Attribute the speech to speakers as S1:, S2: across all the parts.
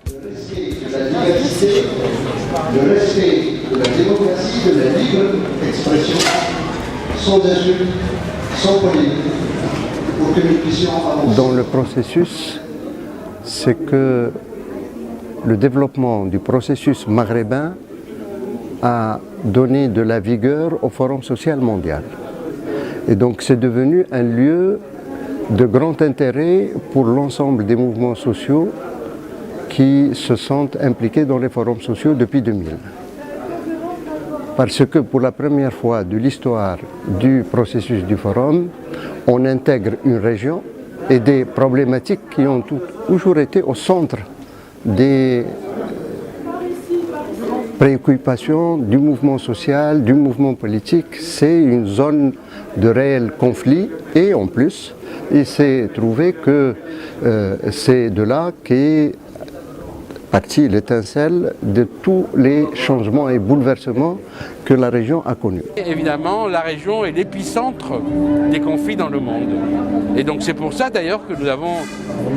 S1: de la diversité, le respect de la démocratie, de la libre expression, sans insulte, sans polémique, pour que nous puissions avancer.
S2: Dans le processus, c'est que le développement du processus maghrébin a donné de la vigueur au Forum social mondial. Et donc c'est devenu un lieu de grand intérêt pour l'ensemble des mouvements sociaux qui se sentent impliqués dans les forums sociaux depuis 2000. Parce que pour la première fois de l'histoire du processus du forum, on intègre une région et des problématiques qui ont toujours été au centre des préoccupations du mouvement social, du mouvement politique. C'est une zone de réel conflit et en plus, il s'est trouvé que c'est de là qu'est partie l'étincelle de tous les changements et bouleversements que la région a connus.
S3: Évidemment, la région est l'épicentre des conflits dans le monde. Et donc c'est pour ça d'ailleurs que nous avons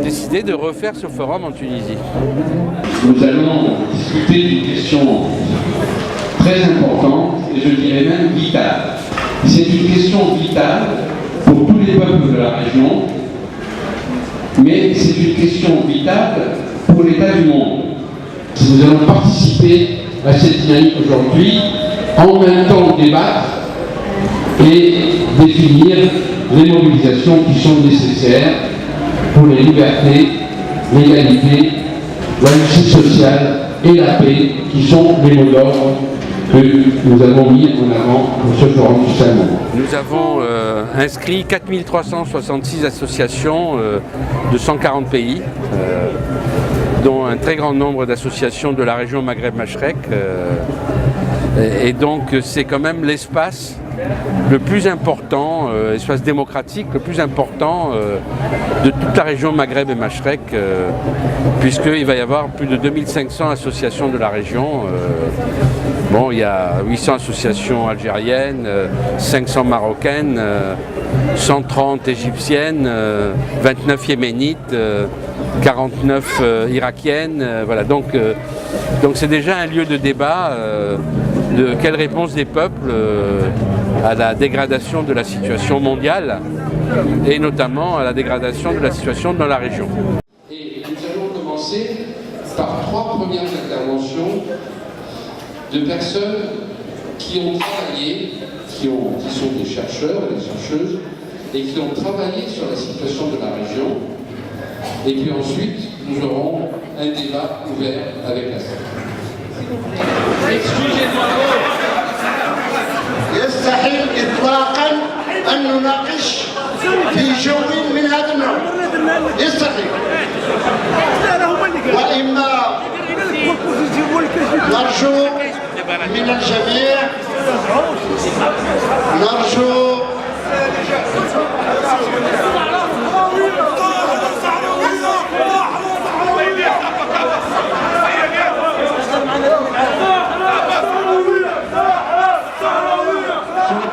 S3: décidé de refaire ce forum en Tunisie.
S4: Nous allons discuter d'une question très importante et je dirais même vitale. C'est une question vitale pour tous les peuples de la région, mais c'est une question vitale pour l'état du monde. Nous allons participer à cette dynamique aujourd'hui, en même temps débattre et définir les mobilisations qui sont nécessaires pour les libertés, l'égalité, la justice sociale et la paix, qui sont les mots d'ordre que nous avons mis en avant pour ce forum social mondial.
S3: Nous avons inscrit 4366 associations de 140 pays, dont un très grand nombre d'associations de la région Maghreb-Mashrek. Et donc c'est quand même l'espace le plus important, l'espace démocratique le plus important de toute la région Maghreb et Mashrek, puisqu'il va y avoir plus de 2500 associations de la région. Bon, il y a 800 associations algériennes, 500 marocaines, 130 égyptiennes, 29 yéménites, 49 irakiennes. Voilà, donc c'est déjà un lieu de débat de quelle réponse des peuples à la dégradation de la situation mondiale et notamment à la dégradation de la situation dans la région.
S4: Et nous allons commencer par 3 premières interventions de personnes qui ont travaillé, qui sont des chercheurs et des chercheuses, et qui ont travaillé sur la situation de la région. Et puis ensuite, nous aurons un débat ouvert avec la salle.
S3: Excusez-moi.
S1: يستحيل إطلاقاً أن نناقش في جو من هذا النوع. يستحيل. وإما نرجو من الجميع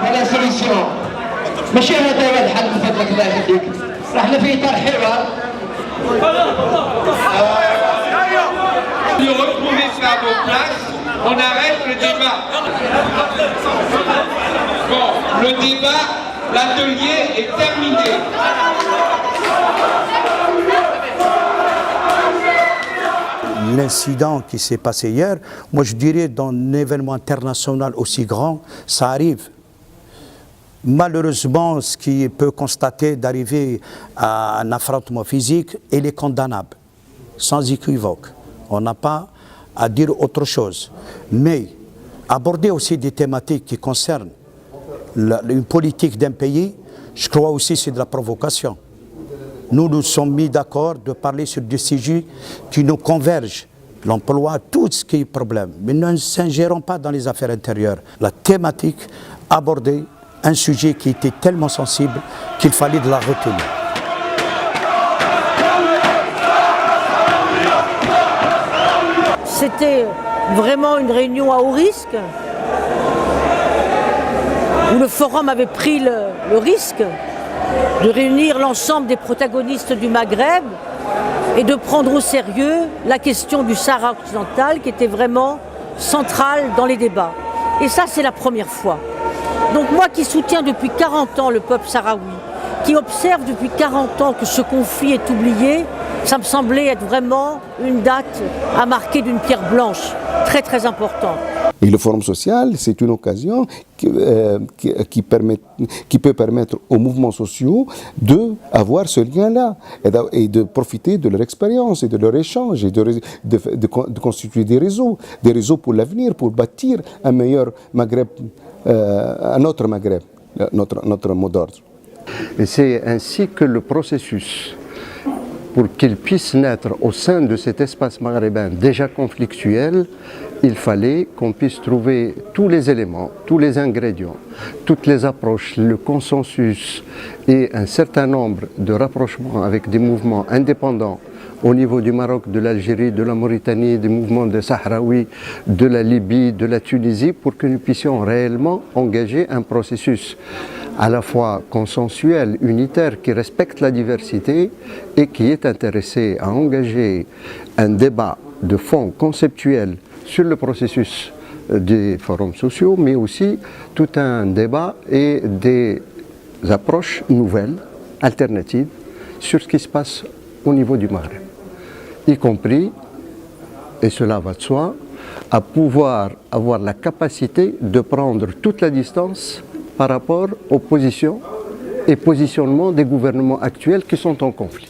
S5: على سوليسيون ماشي هذا هو الحل من فضلك الله يهديك. راحنا في اطار حوار.
S6: Nous retrouver à vos places, on arrête le débat. Bon, le débat, l'atelier est terminé.
S7: L'incident qui s'est passé hier, moi je dirais dans un événement international aussi grand, ça arrive. Malheureusement, ce qui peut constater d'arriver à un affrontement physique, il est condamnable, sans équivoque. On n'a pas à dire autre chose. Mais aborder aussi des thématiques qui concernent une politique d'un pays, je crois aussi que c'est de la provocation. Nous nous sommes mis d'accord de parler sur des sujets qui nous convergent, l'emploi, tout ce qui est problème. Mais nous ne s'ingérons pas dans les affaires intérieures. La thématique abordée, un sujet qui était tellement sensible qu'il fallait de la retenue.
S8: C'était vraiment une réunion à haut risque, où le forum avait pris le risque de réunir l'ensemble des protagonistes du Maghreb et de prendre au sérieux la question du Sahara occidental qui était vraiment centrale dans les débats. Et ça, c'est la première fois. Donc moi qui soutiens depuis 40 ans le peuple sahraoui, qui observe depuis 40 ans que ce conflit est oublié, ça me semblait être vraiment une date à marquer d'une pierre blanche, très très importante.
S9: Et le forum social, c'est une occasion qui peut permettre aux mouvements sociaux d'avoir ce lien-là et de profiter de leur expérience et de leur échange et de constituer des réseaux pour l'avenir, pour bâtir un meilleur Maghreb, un autre Maghreb, notre mot d'ordre.
S2: Et c'est ainsi que le processus, pour qu'il puisse naître au sein de cet espace maghrébin déjà conflictuel, il fallait qu'on puisse trouver tous les éléments, tous les ingrédients, toutes les approches, le consensus et un certain nombre de rapprochements avec des mouvements indépendants au niveau du Maroc, de l'Algérie, de la Mauritanie, des mouvements des Sahraouis, de la Libye, de la Tunisie, pour que nous puissions réellement engager un processus à la fois consensuel, unitaire, qui respecte la diversité et qui est intéressé à engager un débat de fond conceptuel sur le processus des forums sociaux, mais aussi tout un débat et des approches nouvelles, alternatives, sur ce qui se passe au niveau du Maghreb, y compris, et cela va de soi, à pouvoir avoir la capacité de prendre toute la distance par rapport aux positions et positionnements des gouvernements actuels qui sont en conflit.